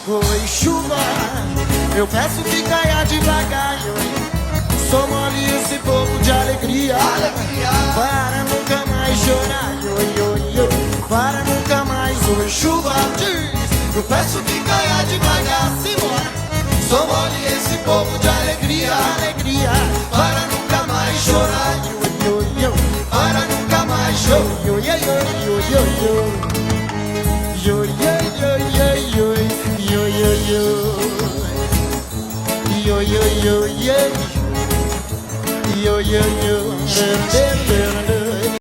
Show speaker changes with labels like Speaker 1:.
Speaker 1: Oi, chuva, eu peço que caia devagar. Sou mole esse povo de alegria, para nunca mais chorar. Para nunca mais. Oi, chuva, diz, eu peço que caia devagar. Simbora. Sou mole esse povo de alegria, para nunca mais chorar. Para nunca mais chorar. Yo yo yo yo yo yo yo yo yo yo